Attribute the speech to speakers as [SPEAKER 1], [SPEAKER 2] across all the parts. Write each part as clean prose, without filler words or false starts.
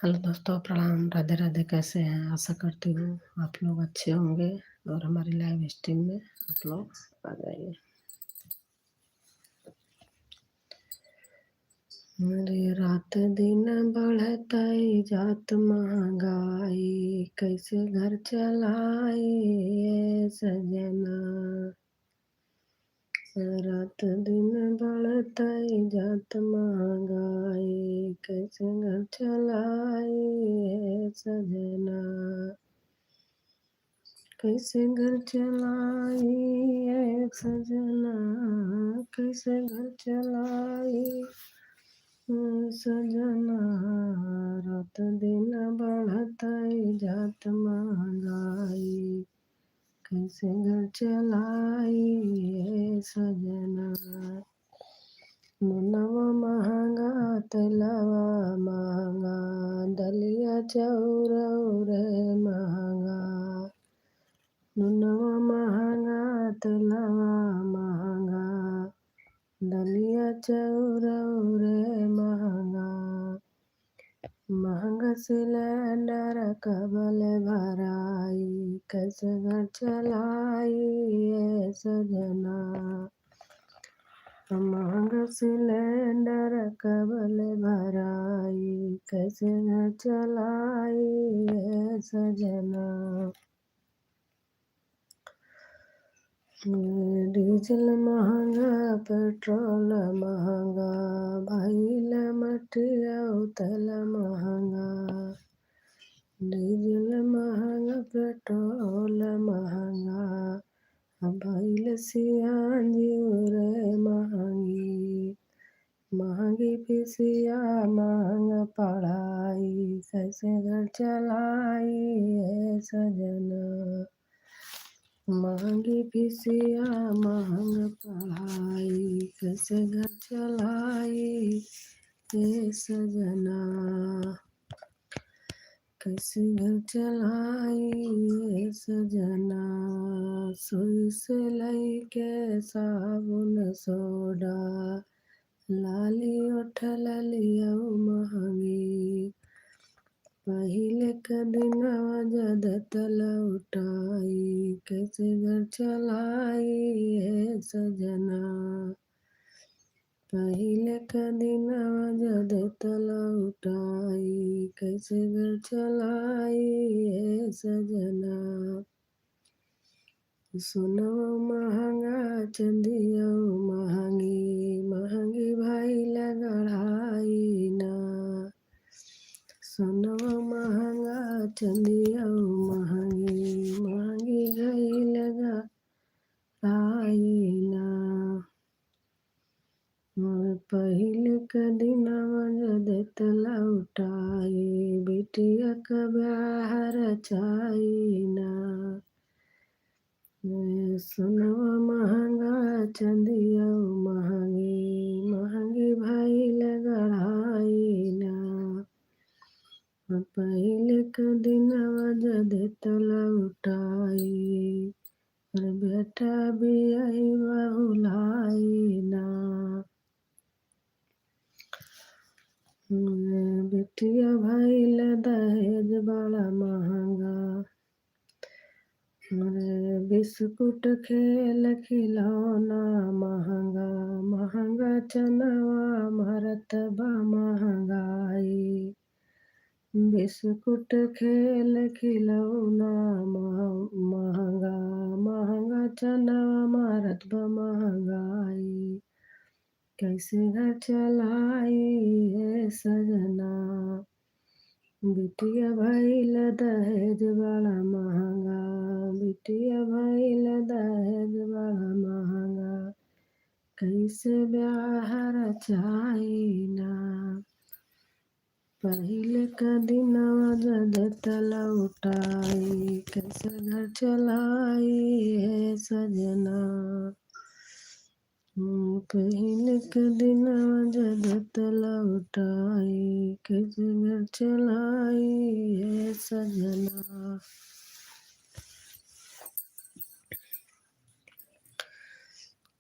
[SPEAKER 1] Hello दोस्तों, प्रणाम। राधे राधे। कैसे हैं? आशा करती हूँ आप लोग अच्छे होंगे और हमारी लाइव स्ट्रीम में आप लोग आ जाइए। मेरी रात दिन बढ़तई जात महंगाई, कैसे घर चलाई ये सजना। रात दिन बढ़तई जात महंगाई, कैसे घर चलाई ये सजना। कैसे घर चलाई ये सजना, कैसे घर चलाई सजना। रात दिन बढ़तई जात महंगाई, कैसे घर चलाई ये सजना। मुनवा महंगा तलवा महंगा, दलिया चाउर महंगा। नुनवा महंगा तलवा महंगा, दलिया चाउर महंगा। महंगा सिलेंडर कबल भराई, कैसे घर चलाई ये सजना। महंगा सिलेंडर कबल भराई, कैसे घर चलाई ये सजना। डीजल महंगा पेट्रोल महंगा, भइल मटिया तेल महंगा। डीजल महंगा पेट्रोल महंगा, भइल सियाजी रे महंगी। महंगी पिसिया महंगा पढ़ाई, कैसे घर चलाई ये सजना। महंगी पिसिया महंगा पढ़ाई, कैसे घर चलाई ये सजना। कैसे घर चलाई ये सजना। सुई से लईके साबुन सोडा, लाली ओठ लिया महंगी। पहिले क दिनवा जद तलउटाई, कैसे घर चलाई ये सजना। पहिले क दिनवा जद तलउटाई, कैसे घर चलाई ये सजना। सोनवा महंगा चंदिया महंगी, महंगी भइल गढ़ाई ना। सोनवा महंगा चंदिया महंगी, महंगी भइल गढ़ाई ना। पहिले क दिनवा जद तलउटाई, बिटिया क ब्याह रचाई ना। सोनवा महंगा चंदिया महंगी, महंगी भइल गढ़ाई ना। पहिले क दिनवा जद तलउटाई, बेटा बियाई बहुलाई ना। बिटिया भइल दहेज बड़ा महंगा। बिस्कुट खेल खिलौना महंगा, महंगा चनवा मरत बा महंगाई। बिस्कुट खेल खिलौना महंगा, महंगा चनवा मरत बा महंगाई। कैसे घर चलाई ये सजना। बिटिया भइल दहेज बड़ा महंगा, बिटिया भइल दहेज बड़ा महंगा। कैसे ब्याह रचाई ना। पहिले क दिनवा जद तलउटाई, कैसे घर चलाई ये सजना। पहिले क दिनवा जद तलउटाई, कैसे घर चलाई ये सजना।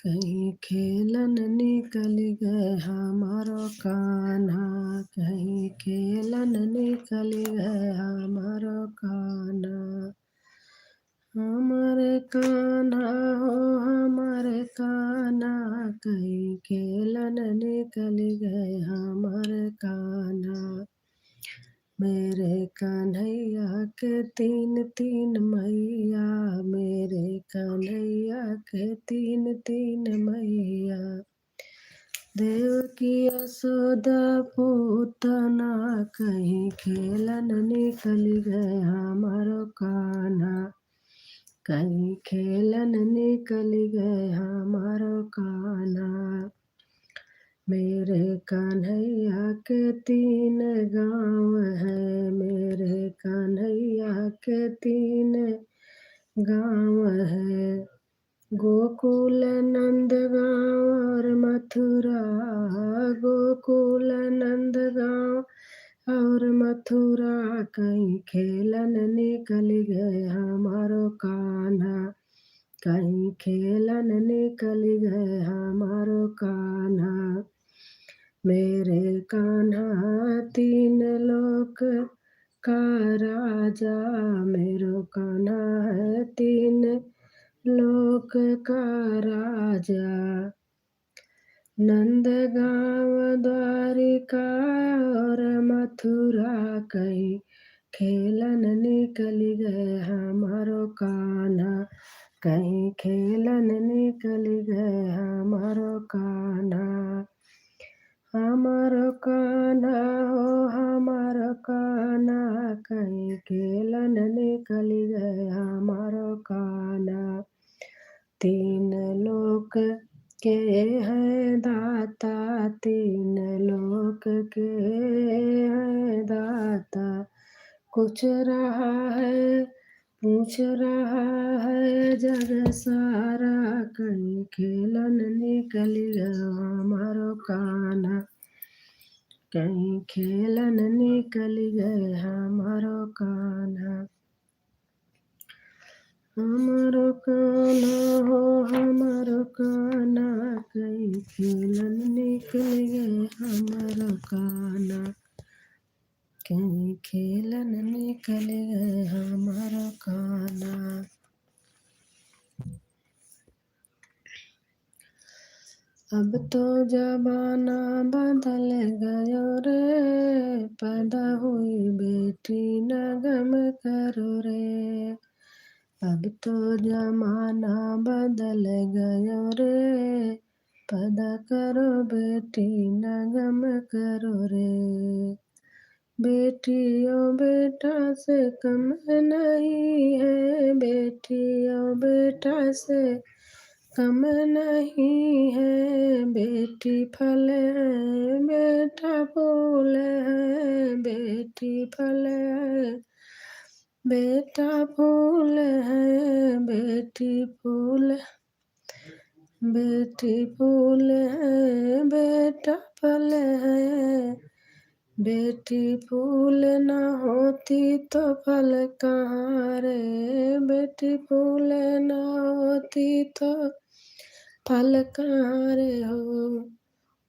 [SPEAKER 1] कहीं खेलन निकल गए हमारो कान्हा, कहीं खेलन निकल गए हमारो कान्हा। हमारे कान्हा हो हमारे कान्हा, कहीं खेलन निकल गए हमारे कान्हा। मेरे कन्हैया के तीन तीन मैया, मेरे कन्हैया के तीन तीन मैया। देवकी यशोदा पूतना, कहीं खेलन निकल गए हमारो कान्हा, कहीं खेलन निकल गए हमारो कान्हा। मेरे कन्हैया के तीन गाँव है, मेरे कन्हैया के तीन गाँव है। गोकुल नंद गाँव और मथुरा, गोकुल नंद गाँव और मथुरा। कहीं खेलन निकल गए हमारो कान्हा, कहीं खेलन निकल गए हमारो कान्हा। मेरे कान्हा तीन लोक का राजा, मेरो कान्हा है तीन लोक का राजा। नंद गाँव द्वारिका और मथुरा, कहीं खेलन निकल गए हमारो कान्हा, कहीं खेलन निकल गए हमारो कान्हा। हमारो कान्हा हो हमारो कान्हा, कहीं खेलन निकल गए हमारो कान्हा। तीन लोक के हैं दाता, तीन लोक के हैं दाता। कुछ रहा है पूछ रहा है जग सारा, कहीं खेलन निकल गया हमारो कान्हा, कहीं खेलन निकल गए हमारो कान्हा। हमारो कान्हा हो हमारो कान्हा, कहीं खेलन निकल गए हमारो कान्हा, कहीं खेलन निकल गए हमारो कान्हा। अब तो जमाना बदल गयो रे, पैदा हुई बेटी न गम करो रे। अब तो जमाना बदल गयो रे, पैदा करो बेटी न गम करो रे। बेटियों बेटा से कम नहीं है, बेटियों बेटा से कम नहीं है। बेटी फल है बेटा फूल है, बेटी फल है बेटा फूल है। बेटी फूल बेटी फूल है बेटा फल है। बेटी फूल न होती तो फल कहाँ रे, बेटी फूल न होती तो फल कहाँ रे हो।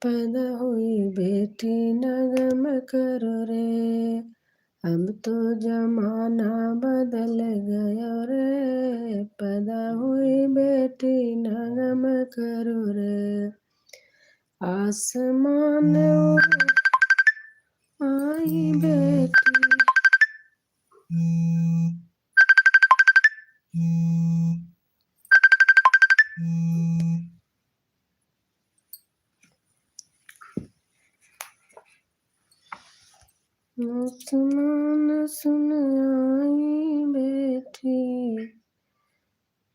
[SPEAKER 1] पैदा हुई बेटी न गम करो रे, अब तो जमाना बदल गया रे। पैदा हुई बेटी न गम करो रे। आसमान आई बेटी आसमान सुन आई बेटी,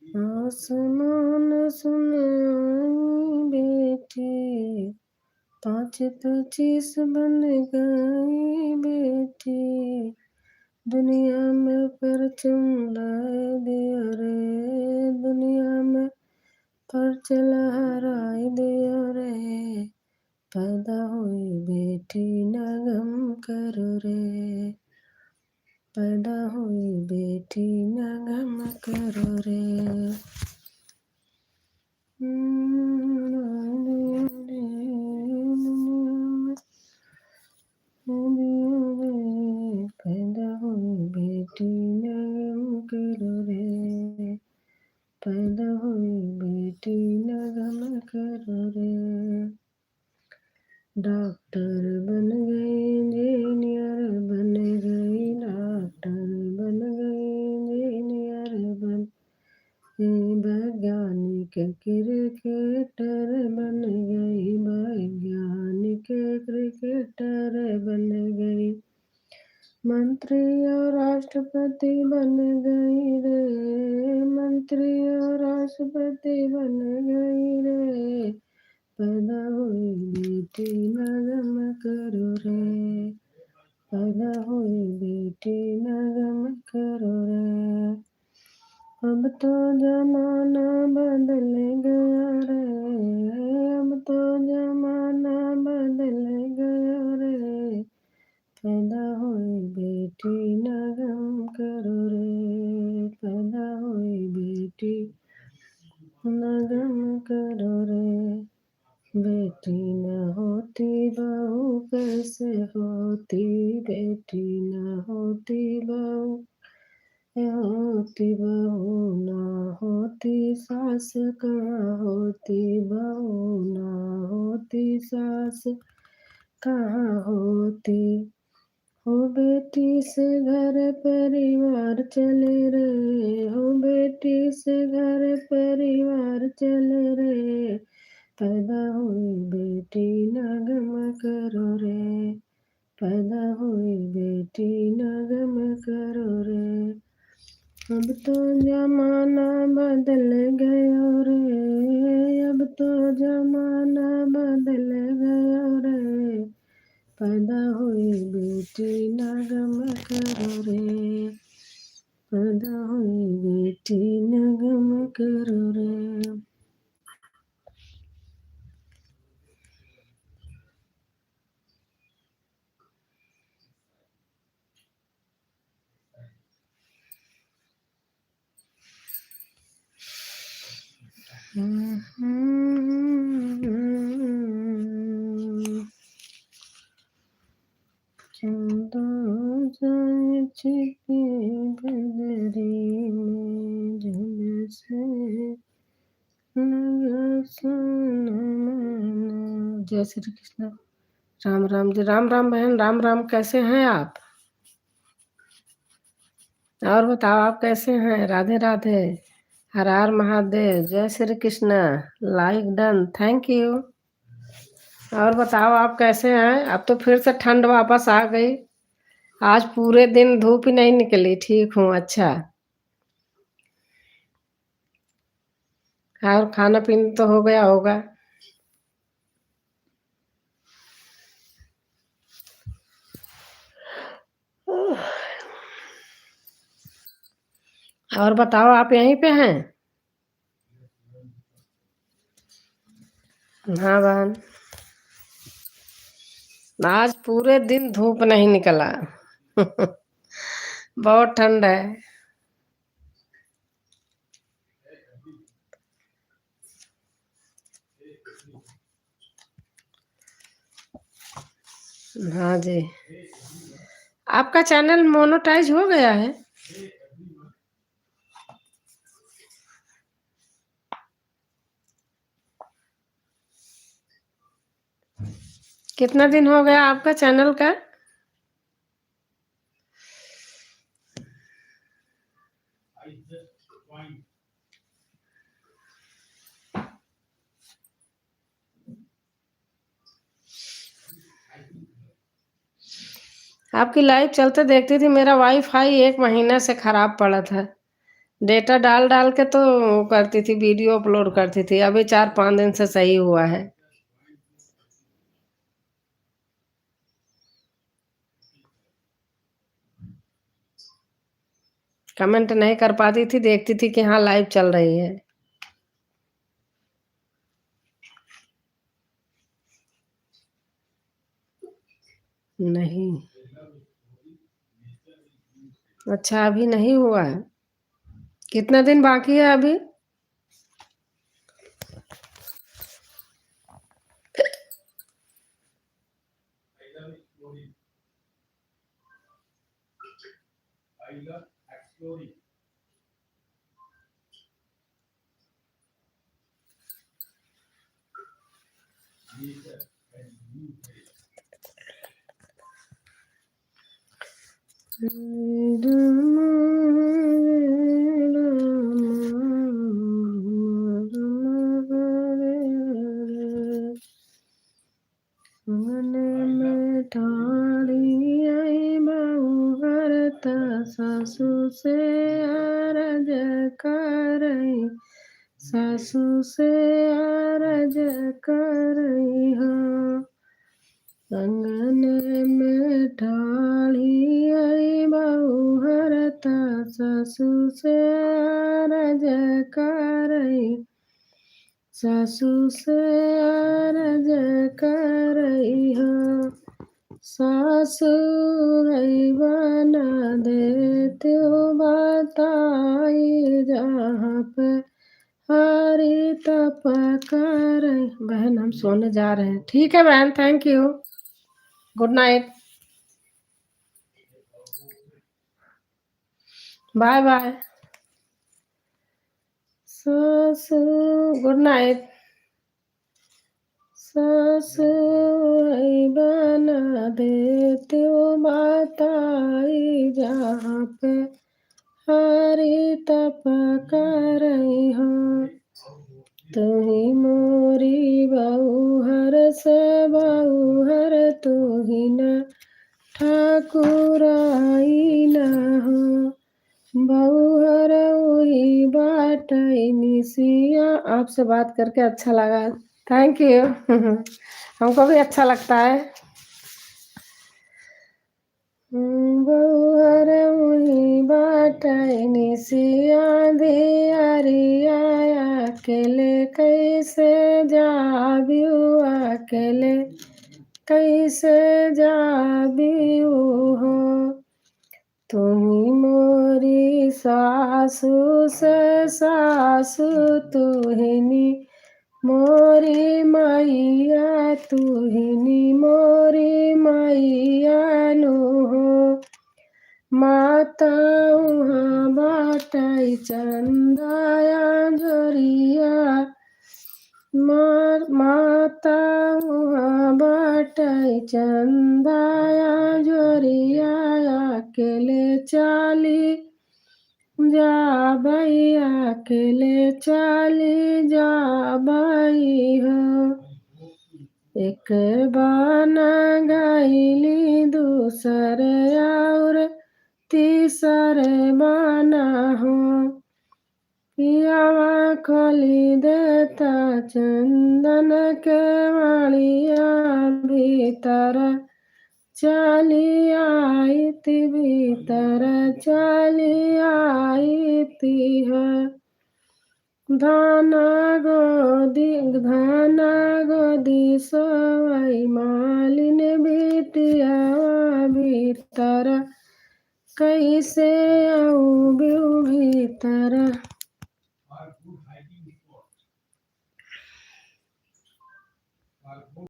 [SPEAKER 1] आसमान सुन आई बेटी। 5 25 बन गई बेटी, दुनिया में परचम लाए दिया रे, दुनिया में परचम लहराए दिया रे। पैदा हुई बेटी न गम करो रे, पैदा हुई बेटी न गम करो रे। पैदा हुई बेटी न गम करो रे। डॉक्टर बन गई, इंजीनियर बन गई, डॉक्टर बन गई, इंजीनियर बन गई, वैज्ञानिक क्रिकेटर बन गई, वैज्ञानिक क्रिकेटर बन गई, मंत्री और राष्ट्रपति बन गई रे, मंत्री और राष्ट्रपति बन गई रे। पैदा हुई बेटी न गम करो रे, पैदा हुई बेटी न गम करो रे। अब तो जमाना बदल गया रे, अब तो जमाना बदल गया रे। पैदा हुई बेटी न गम करो रे, पैदा हुई बेटी न गम करो रे। बेटी न होती बहू कैसे होती, बेटी न होती बहू होती, बहू न होती सास कहाँ होती, बहू न होती सास कहाँ होती। हो बेटी से घर परिवार चले रे, हो बेटी से घर परिवार चले रे। पैदा हुई बेटी न गम करो रे, पैदा हुई बेटी न गम करो रे। अब तो जमाना बदल गया रे, अब तो जमाना बदल गया रे। पैदा हुई बेटी न गम करो रे, पैदा हुई बेटी न गम करो रे। चंदा जाए छिपी बदरी में, जब से लगा सोना माना। जय श्री कृष्ण। राम राम जी, राम राम बहन, राम राम। कैसे हैं आप? और बताओ आप कैसे हैं? राधे राधे, हर हर महादेव, जय Shri Krishna. Like done, thank you. और बताओ आप कैसे हैं? अब तो फिर से ठंड वापस आ गई। आज पूरे दिन धूप ही नहीं निकली। ठीक हूँ, अच्छा। और खाना पीना तो हो गया होगा। और बताओ आप यहीं पे हैं? हाँ बहन, आज पूरे दिन धूप नहीं निकला। बहुत ठंड है। हाँ जी। आपका चैनल मोनेटाइज हो गया है? कितना दिन हो गया आपका चैनल का? आपकी लाइव चलते देखती थी। मेरा वाईफाई 1 महीना से खराब पड़ा था। डेटा डाल डाल के तो करती थी, वीडियो अपलोड करती थी। अभी 4-5 दिन से सही हुआ है। कमेंट नहीं कर पाती थी, देखती थी कि हाँ लाइव चल रही है। नहीं, अच्छा अभी नहीं हुआ है। कितना दिन बाकी है अभी? सासू से अरज करई, सासू से अरज करई हो। अंगन में ठाड़ी आई बहू हरता, सासू से अरज करई, सासू से अरज करई हो। सासू है बना देते हो बताई, जहाँ पे हरी तप कर। बहन हम सोने जा रहे हैं। ठीक है बहन, thank you, good night, bye bye. सासू गुड नाइट। सासू है बना देते हो बताई, जहाँ पे हरी तप करई हो। तुही मोरी बहू हर से बहू हर, तू ही न ठाकुराई न हो। बहू हर वही बाटई निसिया। आपसे बात करके अच्छा लगा, थैंक यू। हमको भी अच्छा लगता है। बहू हर वही बाटई निसिया, दियारिया अकेले कैसे जाबियो, अकेले कैसे जाबियो हो। तुम्ही मोरी सासू से सासू, तुहिनी मोरी मैया, तुहिनी मोरी मैया नु हो। माता उहाँ बाटई चंदाया जोरिया, माता उहाँ बाटई चंदाया जोरिया, अकेले चाली जाबई, अकेले चाली जाबई हो। एक बाना गाइली दूसर और तीसर बाना हो। पियावा खोली देता चंदन के मालिया, भीतर चली आई ती, भीतर चली आई ती है। धाना गोदी सोई मालिन बिटिया, भीतर कैसे आऊँ भीतर।